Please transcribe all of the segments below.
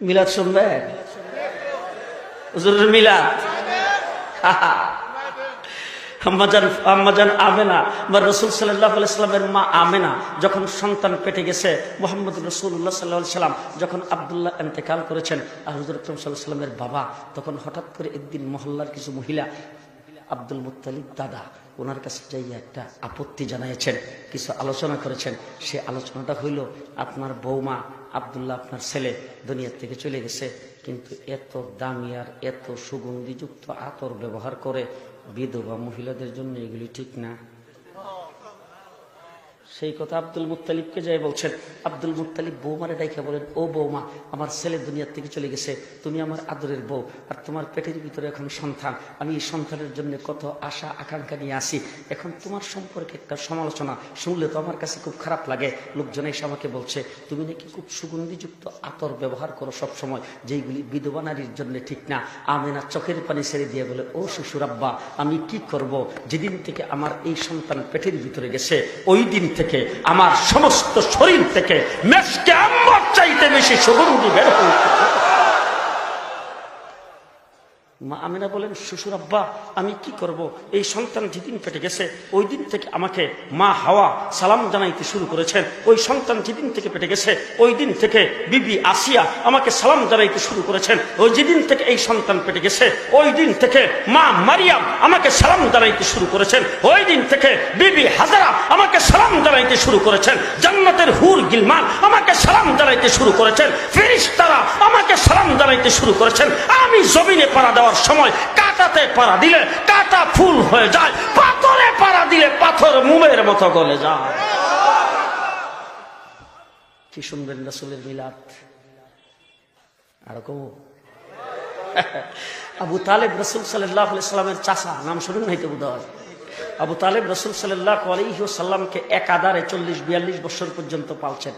মিলাদ শুনবেন? হুজুরের মিলাদ। আম্মাজান আমেনা বা রাসূল সাল্লাল্লাহু আলাইহি সাল্লামের মা আমেনা যখন সন্তান পেটে গেছে, মুহাম্মদ রাসূলুল্লাহ সাল্লাল্লাহু আলাইহি সাল্লাম যখন আব্দুল্লাহ ইন্তেকাল করেছেন, আর হুজুর আকরাম সাল্লাল্লাহু আলাইহি সাল্লামের বাবা তখন হঠাৎ করে একদিন মহল্লার কিছু মহিলা আব্দুল মুত্তালিব দাদা ওনার কাছে যাইয়া একটা আপত্তি জানিয়েছেন, কিছু আলোচনা করেছেন। সে আলোচনাটা হইল, আপনার বৌমা আব্দুল্লাহ আপনার ছেলে দুনিয়ার থেকে চলে গেছে, কিন্তু এত দামি আর এত সুগন্ধিযুক্ত আতর ব্যবহার করে বিধবা মহিলাদের জন্য, এগুলি ঠিক না। সেই কথা আব্দুল মুত্তালিবকে যাই বলছেন। আব্দুল মুত্তালিব বৌমারে ডাইকা বলেন, ও বৌমা, আমার ছেলে দুনিয়ার থেকে চলে গেছে, তুমি আমার আদরের বউ, আর তোমার পেটের ভিতরে এখন সন্তান, আমি এই সন্তানের জন্য কত আশা আকাঙ্ক্ষা নিয়ে আসি, এখন তোমার সম্পর্কে একটা সমালোচনা শুনলে তো আমার কাছে খুব খারাপ লাগে। লোকজন এসে আমাকে বলছে তুমি নাকি খুব সুগন্ধিযুক্ত আতর ব্যবহার করো সব সময়, যেইগুলি বিধবা নারীর জন্য ঠিক না। আমেনা চোখের পানি ছেড়ে দিয়ে বলে, ও শ্বশুর আব্বা, আমি কি করব, যেদিন থেকে আমার এই সন্তান পেটের ভিতরে গেছে ওই দিন থেকে আমার সমস্ত শরীর থেকে মেশকে আম্বার চাইতে বেশি সুগন্ধি বের হয়েছে। মা আমেনা বলেন, শ্বশুর আব্বা আমি কি করব, এই সন্তান যেদিন পেটে গেছে ওই দিন থেকে আমাকে মা হাওয়া সালাম জানাইতে শুরু করেছেন, ওই সন্তান যেদিন থেকে পেটে গেছে ওই দিন থেকে বিবি আসিয়া আমাকে সালাম জানাইতে শুরু করেছেন, ওই যেদিন থেকে এই সন্তান পেটে গেছে ওই দিন থেকে মা মারিয়াম আমাকে সালাম জানাইতে শুরু করেছেন, ওই দিন থেকে বিবি হাজারা আমাকে সালাম জানাইতে শুরু করেছেন, জান্নাতের হুর গিলমান আমাকে সালাম জানাইতে শুরু করেছেন, ফেরেশতারা আমাকে সালাম জানাইতে শুরু করেছেন। আমি জমিনে পাড়া দেওয়ার সময় কাঁটাতে পাড়া দিলে কাঁটা ফুল হয়ে যায়, পাথরে পাড়া দিলে পাথর মোমের মতো গলে যায়। কি শুনবেন রাসূলের মিলাদ? আর কম আবু তালেব রাসূল সাল্লাল্লাহু আলাইহি সাল্লামের চাচা, নাম শুনুন নাই তো বোধহয়। আবু তালেব রাসূল সাল্লাল্লাহু আলাইহি ওয়াসাল্লামকে এক আদারে 40-42 বছর পর্যন্ত পালছেন।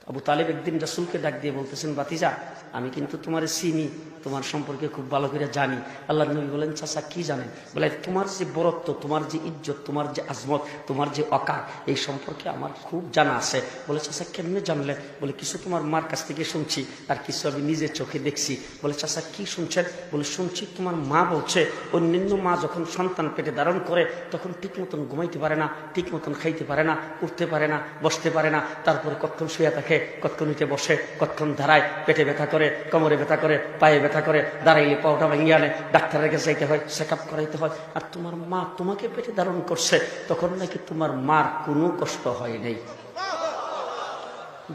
আবু তালেব একদিন রাসূলকে ডাক দিয়ে বলতেছেন, ভাতিজা আমি কিন্তু তোমার চিনি, তোমার সম্পর্কে খুব ভালো করে জানি। আল্লাহর নবী বলেন, চাচা কি জানেন? বলে, তোমার যে বরত্ব, তোমার যে ইজ্জত, তোমার যে আজমত, তোমার যে অকার, এই সম্পর্কে আমার খুব জানা আছে। বলে, চাচা কেমনে জানলেন? বলে, কিছু তোমার মার কাছ থেকে শুনছি আর কিছু আমি নিজের চোখে দেখছি। বলে, চাচা কি শুনছেন? বলে, শুনছি তোমার মা বলছে অন্যান্য মা যখন সন্তান পেটে ধারণ করে তখন ঠিক মতন ঘুমাইতে পারে না, ঠিক মতন খাইতে পারে না, উঠতে পারে না, বসতে পারে না, তারপরে কতক্ষণ শুয়ে থাকে, কতক্ষণ উঠে বসে, কতক্ষণ দাঁড়ায়, পেটে ব্যথা করে, কোমরে ব্যথা করে, পায়ে ব্যথা করে, দাঁড়াইলে পাওটা ভেঙে আনে, ডাক্তারের কাছে যাইতে হয়, চেক আপ করাইতে হয়। আর তোমার মা তোমাকে পেটে ধারণ করছে তখন নাকি তোমার মার কোনো কষ্ট হয় নাই।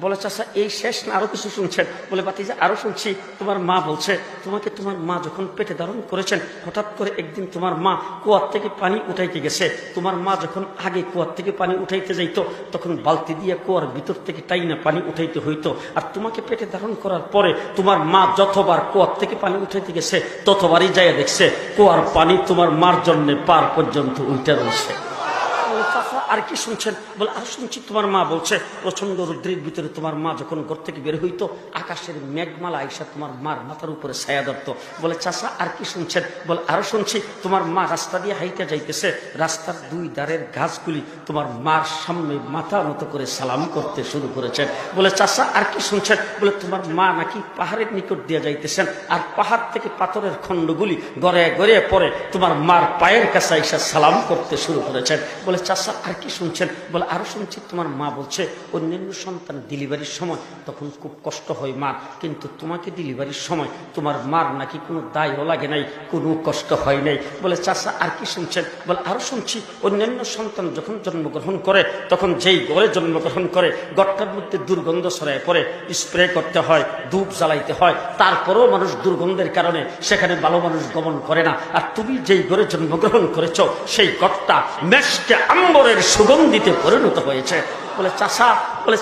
বলে, চাচা এই শেষ না আরো কিছু শুনছেন? বলে, ভাতিজা আরো শুনছি। তোমার মা বলছে তোমাকে তোমার মা যখন পেটে ধারণ করেছেন হঠাৎ করে একদিন তোমার মা কুয়ার থেকে পানি উঠাইতে গেছে। তোমার মা যখন আগে কুয়ার থেকে পানি উঠাইতে যাইতো তখন বালতি দিয়ে কুয়ার ভিতর থেকে টাইনা পানি উঠাইতে হইতো, আর তোমাকে পেটে ধারণ করার পরে তোমার মা যতবার কুয়ার থেকে পানি উঠাইতে গেছে ততবারই যাইয়া দেখছে কুয়ার পানি তোমার মার জন্য পার পর্যন্ত উল্টে রয়েছে। আর কি শুনছেন? বলে, আর শুনছি তোমার মা বলছে প্রচন্ড রৌদ্রের ভিতরে তোমার মা যখন ঘর থেকে বের হইতো আকাশের মেঘমালা আইসা তোমার মার মাথার উপরে ছায়া ধরতো। বলে, চাচা আর কি শুনছেন? বলে, আরো শুনছি তোমার মা রাস্তা দিয়ে হাইটা যাইতেছে, রাস্তার দুই ধারের গাছগুলি তোমার মার সামনে মাথা মতো করে সালাম করতে শুরু করেছেন। বলে, চাচা আর কি শুনছেন? বলে, তোমার মা নাকি পাহাড়ের নিকট দিয়ে যাইতেছেন আর পাহাড় থেকে পাথরের খণ্ডগুলি গড়ে গড়ে পড়ে তোমার মার পায়ের কাছে আইসা সালাম করতে শুরু করেছেন। বলে, চাচা আর কি শুনছেন? বলে, আরো শুনছি তোমার মা বলছে অন্যান্য সন্তান ডেলিভারির সময় তখন খুব কষ্ট হয় মার, কিন্তু তোমাকে ডেলিভারির সময় তোমার মার নাকি কোনো দায়ও লাগে নাই, কোনো কষ্ট হয় নাই। বলে, চাচা আর কি শুনছেন? বলে, আরো শুনছি অন্যান্য সন্তান যখন জন্মগ্রহণ করে তখন যেই ঘরে জন্মগ্রহণ করে ঘরটার মধ্যে দুর্গন্ধ ছড়ায় পড়ে, স্প্রে করতে হয়, ধূপ জ্বালাইতে হয়, তারপরেও মানুষ দুর্গন্ধের কারণে সেখানে ভালো মানুষ গমন করে না। আর তুমি যেই ঘরে জন্মগ্রহণ করেছ সেই ঘরটা মেশকে আম্বরের সুগন্ধিতে পরিণত হয়েছে। বলে,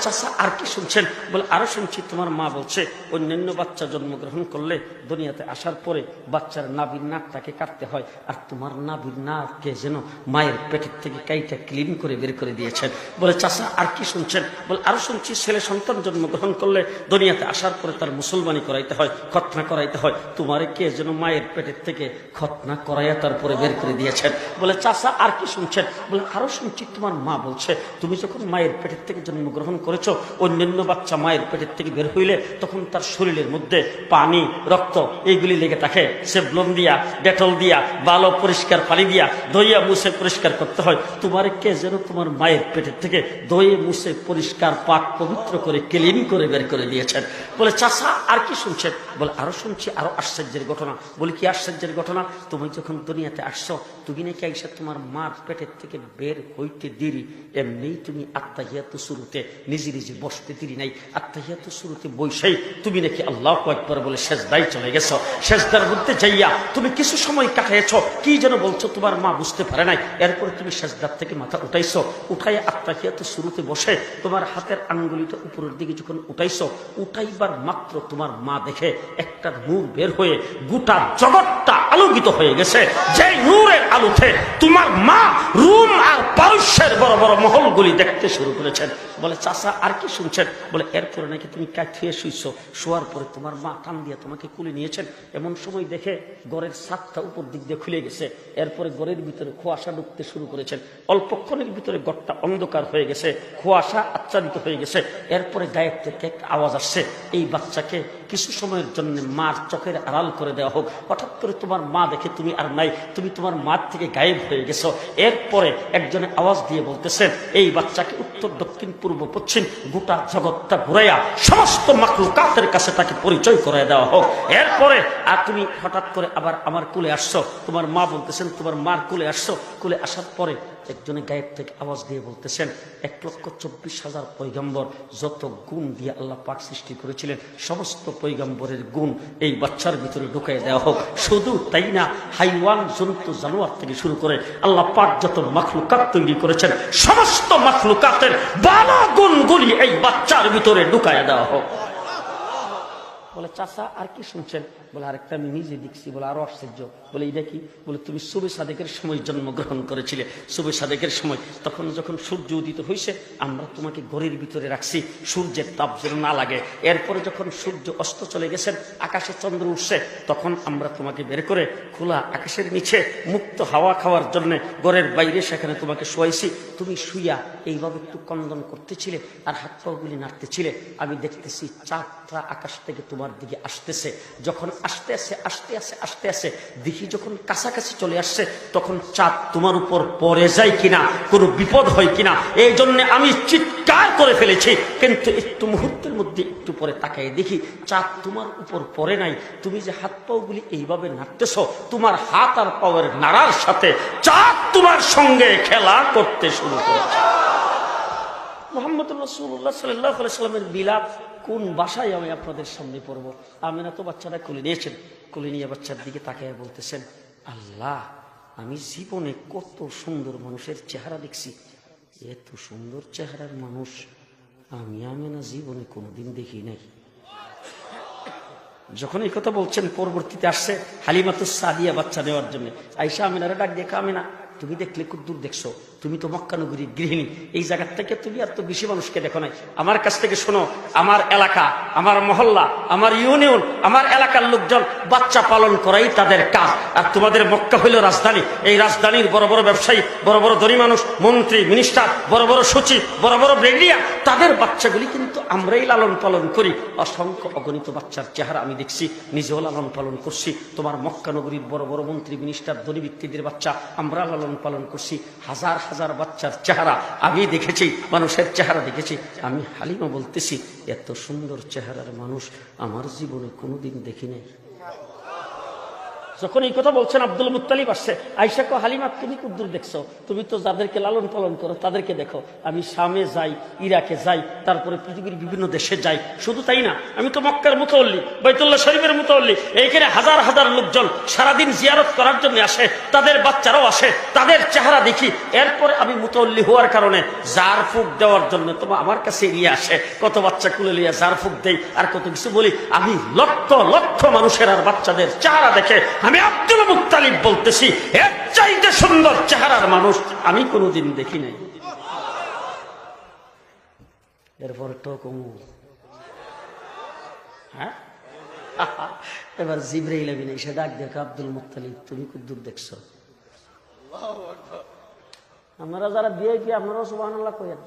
চাচা আর কি শুনছেন? বলে, আরো শুনছি তোমার মা বলছে অন্যান্য বাচ্চা জন্মগ্রহণ করলে দুনিয়াতে আসার পরে বাচ্চার নাভির নাকটাকে কাটতে হয়, আর তোমার নাভির নাককে যেন মায়ের পেটের থেকে কাইটা ক্লিন করে বের করে দিয়েছেন। বলে, চাচা আর কি শুনছেন? বলে, আরো শুনছি ছেলে সন্তান জন্মগ্রহণ করলে দুনিয়াতে আসার পরে তার মুসলমানি করাইতে হয়, খতনা করাইতে হয়, তোমারে কে যেন মায়ের পেটের থেকে খতনা করাইয়া তারপরে বের করে দিয়েছেন। বলে, চাচা আর কি শুনছেন? বলে, আরো শুনছি তোমার মা বলছে তুমি যখন মায়ের পেটের থেকে জন্মগ্রহণ গ্রহণ করেছো, অন্যান্য বাচ্চা মায়ের পেটের থেকে বের হইলে তখন তার শরীরের মধ্যে পানি, রক্ত এইগুলি লেগে থাকে। সেভলন দিয়া, ডেটল দিয়া, ভালো পরিষ্কার পানি দিয়া ধইয়া মুছে পরিষ্কার করতে হয়। তোমার কে যেন তোমার মায়ের পেটের থেকে ধয়ে মুছে পরিষ্কার পাক পবিত্র করে ক্লিন করে বের করে দিয়েছেন। বলে চাচা আর কি শুনছেন? বলে আরো শুনছি, আরো আশ্চর্যের ঘটনা। বলে কি আশ্চর্যের ঘটনা? তুমি যখন দুনিয়াতে আসছো, তুমি নাকি আইসা তোমার মার পেটের থেকে বের হইতে দেরি, এমনি তুমি আত্তাহিয়াতু শুরুতে নিজে নিজে বসতে দেরি নাই, আত্তাহিয়াতু শুরুতে বৈশাই তুমি নাকি আল্লাহু আকবার বলে সেজদায় চলে গেছো। সেজদার মধ্যে যাইয়া তুমি কিছু সময় কাটাইছো, কি যেন বলছো তোমার মা বুঝতে পারে নাই। এরপরে তুমি সেজদার থেকে মাথা উঠাইছো, উঠাই আত্তাহিয়াতু শুরুতে বসে তোমার হাতের আঙ্গুলিটা উপরের দিকে যখন উঠাইছো, উঠাইবার মাত্র তোমার মা দেখে একটা নূর বের হয়ে গোটা জগৎটা আলোকিত হয়ে গেছে। যে নূরের আলোতে তোমার মা রুম আর পারস্যের বড় বড় মহলগুলি দেখতে শুরু করেছেন। বলে চাচা আর কি শুনছেন? বলে এরপরে নাকি তুমি কাঠিয়ে শুইছো, শোয়ার পরে তোমার মা টান দিয়ে তোমাকে কুলে নিয়েছেন। এমন সময় দেখে ঘরের ছাদটা উপর দিক দিয়ে খুলে গেছে। এরপরে ঘরের ভিতরে কুয়াশা ঢুকতে শুরু করেছেন। অল্পক্ষণের ভিতরে ঘরটা অন্ধকার হয়ে গেছে, কুয়াশা আচ্ছাদিত হয়ে গেছে। এরপরে গায়ের থেকে একটা আওয়াজ আসছে, এই বাচ্চাকে কিছু সময়ের জন্য মার চোখের আড়াল করে দেওয়া হোক। হঠাৎ করে তোমার মা দেখে তুমি আর নাই, তুমি তোমার মার থেকে গায়েব হয়ে গেছো। এরপরে একজনে আওয়াজ দিয়ে বলতেছেন, এই বাচ্চাকে উত্তর দক্ষিণ পূর্ব পশ্চিম গোটা জগৎটা ঘুরাইয়া সমস্ত মাখলুকাতের কাছে তাকে পরিচয় করে দেওয়া হোক। এরপরে আর তুমি হঠাৎ করে আবার আমার কুলে আসছো। তোমার মা বলতেছেন তোমার মার কুলে আসছো। কুলে আসার পরে একজনে গায়েব থেকে আওয়াজ দিয়ে বলতেছেন, 1,24,000 পয়গম্বর যত গুণ দিয়ে আল্লাহ পাক সৃষ্টি করেছিলেন, সমস্ত পয়গম্বরের গুণ এই বাচ্চার ভিতরে ঢুকিয়ে দেওয়া হোক। শুধু তাই না, হাইওয়ান, জন্তু, জানোয়ার থেকে শুরু করে আল্লাহ পাক যত মাখলুকাত তৈরি করেছেন, সমস্ত মাখলুকাতের ভালো গুণগুলি এই বাচ্চার ভিতরে ঢুকিয়ে দেওয়া হোক। বলে চাচা আর কি শুনছেন? বলে আরেকটা আমি নিজে দেখছি। বলে আরো আশ্চর্য। বলে এটা কি? বলে তুমি সুবে সাদেকের সময় জন্মগ্রহণ করেছিলে। সুবে সাদেকের সময় তখন যখন সূর্য উদিত হয়েছে, আমরা তোমাকে ঘরের ভিতরে রাখছি সূর্যের তাপ যেন না লাগে। এরপরে যখন সূর্য অস্ত চলে গেছেন, আকাশে চন্দ্র উঠছে, তখন আমরা তোমাকে বের করে খোলা আকাশের নিচে মুক্ত হাওয়া খাওয়ার জন্য ঘরের বাইরে সেখানে তোমাকে শোয়াইছি। তুমি শুইয়া এইভাবে একটু কন্দন করতেছিলে আর হাত পাগুলি নাড়তেছিলে। আমি দেখতেছি চাঁদটা আকাশ থেকে তোমার দিকে আসতেছে। যখন আস্তে আস্তে আস্তে আস্তে আস্তে আস্তে দেখি যখন কাছাকাছি চলে আসছে, তখন চাঁদ তোমার উপর পড়ে যায় কিনা, কোনো বিপদ হয় কিনা, এই জন্য আমি চিৎকার করে ফেলেছি। কিন্তু একটু মুহূর্তের মধ্যে একটু পরে তাকাই দেখি চাঁদ তোমার উপর পড়ে নাই। তুমি যে হাত পাগুলি এইভাবে নাড়তেছ, তোমার হাত আর পায়ের নাড়ার সাথে চাঁদ তোমার সঙ্গে খেলা করতে শুরু করেছে। মুহাম্মদ রাসূলুল্লাহ সাল্লাল্লাহু আলাইহি ওয়াসাল্লামের বিলাপ কোন ভাষায় আমি আপনাদের সামনে পড়বো? আমিনা তো বাচ্চাটা কোলে নিয়েছেন, কোলে নিয়ে বাচ্চার দিকে তাকিয়ে বলতেছেন, আল্লাহ, আমি জীবনে কত সুন্দর মানুষের চেহারা দেখছি, এত সুন্দর চেহারার মানুষ আমি আমিনা জীবনে কোনোদিন দেখি নাই। যখন এই কথা বলছেন, পরবর্তীতে আসছে হালিমাতুস সাদিয়া বাচ্চা নেওয়ার জন্য। আয়েশা আমিনারে ডাক দিয়ে, আমিনা তুমি দেখলে খুব দূর দেখছো, তুমি তো মক্কা নগরীর গৃহিণী, এই জায়গার থেকে তুমি আর তো বেশি মানুষকে দেখো নাই। আমার কাছ থেকে শোনো, আমার এলাকা, আমার মহল্লা, আমার ইউনিয়ন, আমার এলাকার লোকজন বাচ্চা পালন করাই তাদের কাজ। আর তোমাদের মক্কা হইল রাজধানী, এই রাজধানীর বড় বড় ব্যবসায়ী, বড় বড় ধনী মানুষ, মন্ত্রী, মিনিস্টার, বড় বড় সচিব, বড় বড় ব্রেগলিয়া, তাদের বাচ্চাগুলি কিন্তু আমরাই লালন পালন করি। অসংখ্য অগণিত বাচ্চার চেহারা আমি দেখছি, নিজেও লালন পালন করছি। তোমার মক্কা নগরীর বড় বড় মন্ত্রী, মিনিস্টার, ধনী ব্যক্তিদের বাচ্চা আমরা লালন পালন করছি। হাজার হাজার বাচ্চার চেহারা আমি দেখেছি, মানুষের চেহারা দেখেছি। আমি হালিমা বলতেছি, এত সুন্দর চেহারার মানুষ আমার জীবনে কোনোদিন দেখি নাই। যখন এই কথা বলছেন, আব্দুল মুত্তালিব আসছে। আয়েশা কো, হালিমা তুমি খুব দূর দেখছো, তুমি তো যাদেরকে লালন পালন করো তাদেরকে দেখো। আমি শামে যাই, ইরাকে যাই, তারপরে পৃথিবীর বিভিন্ন দেশে যাই। শুধু তাই না, আমি তো মক্কার মুতাওয়াল্লি, বাইতুল্লাহ শরীফের মুতাওয়াল্লি। এইখানে হাজার হাজার লোকজন সারাদিন জিয়ারত করার জন্য আসে, তাদের বাচ্চারাও আসে, তাদের চেহারা দেখি। এরপরে আমি মুতাওয়াল্লি হওয়ার কারণে জার ফুক দেওয়ার জন্য তোমার আমার কাছে নিয়ে আসে, কত বাচ্চা কুলে নিয়ে জার ফুক দেই আর কত কিছু বলি। আমি লক্ষ লক্ষ মানুষের আর বাচ্চাদের চেহারা দেখে আমি আব্দুল মুত্তালিব বলতেছি, এর চাইতে সুন্দর চেহারার মানুষ আমি কোনোদিন দেখি নাই। এরপর তো কমু, হ্যাঁ, এবার জিবরাইল আমিন এসে ডাক দেখো, আব্দুল মুত্তালিব তুমি খুব দূর দেখছো। আমরা যারা ভিআইপি আপনারাও সুবহানাল্লাহ কইেন।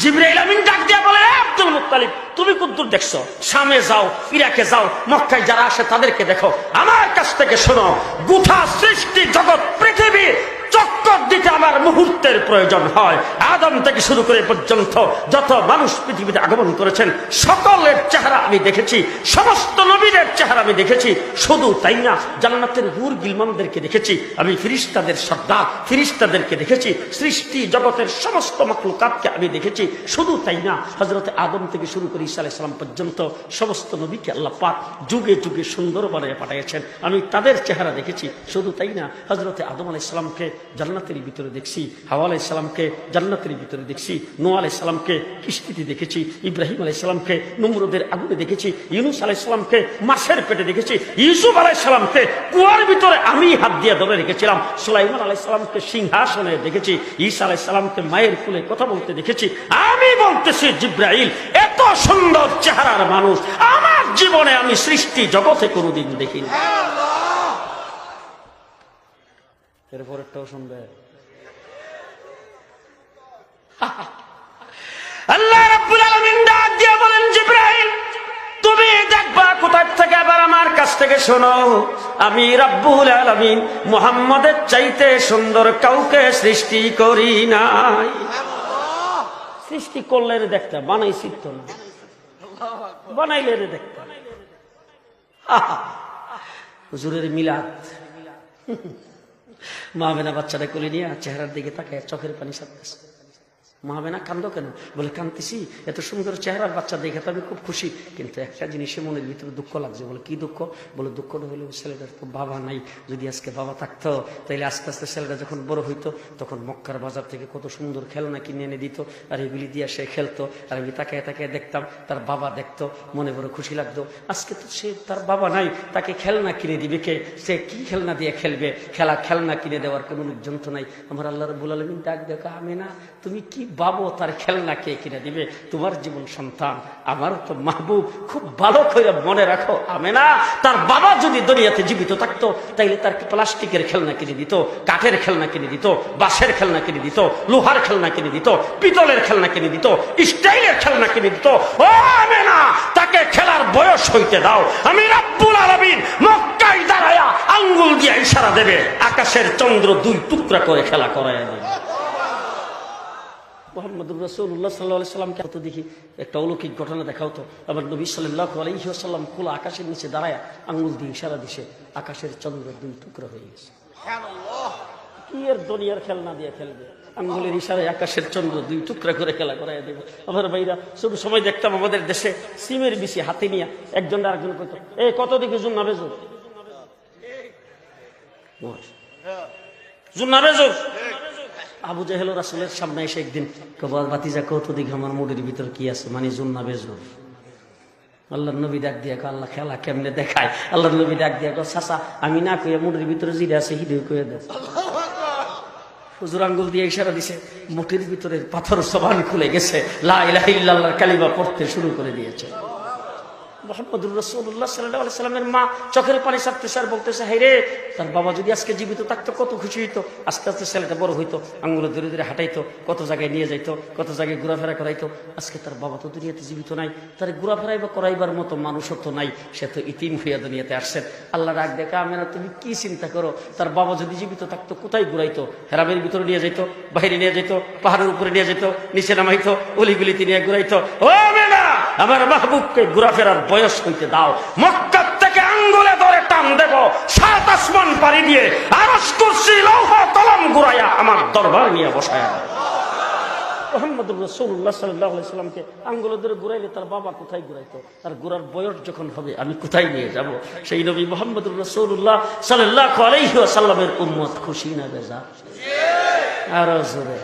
জিবরাইল আমিন ডাক দিয়া বলে, আব্দুল মুত্তালিব তুমি কতদূর দেখছো? শামে যাও, ইরাকে যাও, মক্কায় যারা আসে তাদেরকে দেখো। আমার কাছ থেকে শোনো, গোটা সৃষ্টি জগৎ পৃথিবী চক্কর দিতে আমার মুহূর্তের প্রয়োজন হয়। আদম থেকে শুরু করে পর্যন্ত যত মানুষ পৃথিবীতে আগমন করেছেন সকলের চেহারা আমি দেখেছি, সমস্ত নবীদের চেহারা আমি দেখেছি। শুধু তাই না, জান্নাতের হুর গিলমানদেরকে দেখেছি আমি, ফিরিস্তাদের সর্দার ফিরিস্তাদেরকে দেখেছি, সৃষ্টি জগতের সমস্ত মাখলুকাতকে আমি দেখেছি। শুধু তাই না, হযরত আদম থেকে শুরু করে ঈসা আলাইহিস সালাম পর্যন্ত সমস্ত নবীকে আল্লাহ পাক যুগে যুগে সুন্দর বানিয়ে পাঠিয়েছেন, আমি তাদের চেহারা দেখেছি। শুধু তাই না, হযরত আদম আলাইহিস সালামকে জান্নাতের ভিতরে দেখছি, হাওয়া আলাইহিস সালামকে জান্নাতের ভিতরে দেখছি, নূহ আলাইহিস সালামকে কিস্তিতে দেখেছি, ইব্রাহিম আলাইহিস সালামকে নমরুদের আগুনে দেখেছি, ইউনূস আলাইহিস সালামকে মাছের পেটে দেখেছি, ইউসুফ আলাইহিস সালামকে কুয়ার ভিতরে আমি হাত দিয়ে ধরে রেখেছিলাম, সুলাইমান আলাইহিস সালামকে সিংহাসনে দেখেছি, ঈসা আলাইহিস সালামকে মায়ের কোলে কথা বলতে দেখেছি। আমি বলতেছি জিবরাইল এত সুন্দর চেহারার মানুষ আমার জীবনে আমি সৃষ্টি জগতে কোনোদিন দেখিনি। এরপরেরটাও শুনবে। আল্লাহ রাব্বুল আলামিন ডাক দিয়ে বলেন, জিবরাইল তুমি দেখবা কোথায় থেকে, আবার আমার কাছ থেকে শোনো, আমি রাব্বুল আলামিন মুহাম্মদের চাইতে সুন্দর কাউকে সৃষ্টি করি নাই। সৃষ্টি করলে দেখতে, বানাইছি তো না, বানাইলে দেখতে। হুজুরের মিলাদ, মা বেনা বাচ্চাটা কোলে নিয়ে চেহারার দিকে তাকায় চোখের পানি সারতেছে। মা বেনা কান্দো কেন? বলে কান্দতেছি এত সুন্দর চেহারার বাচ্চা দেখে তো আমি খুব খুশি, কিন্তু একটা জিনিসে মনের ভিতরে দুঃখ লাগছে। বলে কি দুঃখ? বলে দুঃখটা হলো ছেলেটার তো বাবা নাই, যদি আজকে বাবা থাকতো তাইলে আস্তে আস্তে ছেলেটা যখন বড় হইতো তখন মক্কার বাজার থেকে কত সুন্দর খেলনা কিনে এনে দিত, আর এগুলি দিয়ে সে খেলতো, আর আমি তাকায় তাকায় দেখতাম, তার বাবা দেখতো, মনে বড় খুশি লাগতো। আজকে তো সে তার বাবা নাই, তাকে খেলনা কিনে দিবে কে? সে কি খেলনা দিয়ে খেলবে? খেলনা কিনে দেওয়ার কোনো লোকজন তো নাই। আমার আল্লাহ রাব্বুল আলামিন ডাক দেখো, আমিনা তুমি কি বাবু, তার খেলনা কে কিনে দিবে? তোমার জীবন সন্তান আমার তো মাহবুব, খুব ভালো করে মনে রাখো আমিনা, তার বাবা যদি দুনিয়াতে জীবিত থাকতো তাইলে তার প্লাস্টিকের খেলনা কিনে দিত, কাঠের খেলনা কিনে দিত, বাঁশের খেলনা কিনে দিত, লোহার খেলনা কিনে দিত, পিতলের খেলনা কিনে দিত, স্টাইলের খেলনা কিনে দিত। ও আমিনা, তাকে খেলার বয়স হইতে দাও। আমি রাব্বুল আলামিন মক্কায় দাঁড়ায়া আঙ্গুল দিয়ে ইশারা দেবে, আকাশের চন্দ্র দুই টুকরা করে খেলা করায় দেবে। মুহাম্মদুর রাসূলুল্লাহ সাল্লাল্লাহু আলাইহি সাল্লামকে কত দেখি একটা অলৌকিক ঘটনা দেখাও তো। আবার নবী সাল্লাল্লাহু আলাইহি ওয়াসাল্লাম খোলা আকাশের নিচে দাঁড়ায় আঙ্গুল দিয়ে ইশারা দিছে, আকাশের চন্দ্র দুই টুকরা হয়ে গেছে। সুবহানাল্লাহ! কি এর দুনিয়ার খেলনা দিয়ে খেলবে? আঙ্গুলের ইশারায় আকাশের চন্দ্র দুই টুকরা করে খেলা করাই দেবে। আমার ভাইরা, শুধু সময় দেখতাম আমাদের দেশে সিমের বিচি হাতে নিয়ে একজন আরেকজন কইতো, এই কত দিকে জুন না বেজো, জুন না বেজো। আবু জেহেল রাসূলের সামনে এসে একদিন বাতিজা কত দিকে আমার মুড়ির ভিতর কি আছে, মানে জুন না বেজো। আল্লাহর নবী ডাক দিয়ে আল্লাহ খেলা কেমনে দেখায়। আল্লাহর নবী ডাক দিয়ে চাচা আমি না কইয়া মুড়ির ভিতরে জিরা আছে হিডে কইয়া দেয়। হুজুর আঙ্গুল দিয়ে ইশারা দিছে, মুঠির ভিতরে পাথর জবান খুলে গেছে, লা ইলাহা ইল্লাল্লাহর কালিমা পড়তে শুরু করে দিয়েছে। মুহাম্মদুর রাসূলুল্লাহ সাল্লাল্লাহু আলাইহি সাল্লামের মা চোখের পানি ছাড়তেছে আর বলতেছে, হায় রে, তার বাবা যদি আজকে জীবিত থাকতো কত খুশি হইতো। আস্তে আস্তে ছেলেটা বড় হইতো, আঙ্গুলে ধরে ধরে হাঁটাইতো, কত জায়গায় নিয়ে যাইতো, কত জায়গায় ঘোরাফেরা করাইতো। আজকে তার বাবা তো দুনিয়াতে জীবিত নাই, তার ঘোরাফেরাই বা করাইবার মতো মানুষও তো নাই, সে তো ইতিম হইয়া দুনিয়াতে আসছেন। আল্লাহ ডাক দেখা, আমেনা তুমি কি চিন্তা করো, তার বাবা যদি জীবিত থাকতো কোথায় ঘুরাইতো? হেরামের ভিতরে নিয়ে যাইতো, বাইরে নিয়ে যাইতো, পাহাড়ের উপরে নিয়ে যেত, নিচে নামাইতো, অলিগুলিতে নিয়ে ঘুরাইতো। ও আমেনা, আমার মাহবুবকে ঘোরাফেরার বয়স হইতে দাও। মক্কা থেকে আঙ্গুলে ধরে টান দেব, সাত আসমান পাড়ি দিয়ে আরশ কুরসি লৌহ কলম ঘুরাইয়া আমার দরবার নিয়ে বসায়া। মুহাম্মদুর রাসূলুল্লাহ সাল্লাল্লাহু আলাইহি সাল্লামকে আঙ্গুলে ধরে ঘুরাইলে তার বাবা কোথায় ঘুরাইতো? তার ঘোরার বয়স যখন হবে আমি কোথায় নিয়ে যাব? সেই নবী মুহাম্মদুর রাসূলুল্লাহ সাল্লাল্লাহু আলাইহি ওয়াসাল্লামের উম্মত খুশি না বেজার? আরো জোরে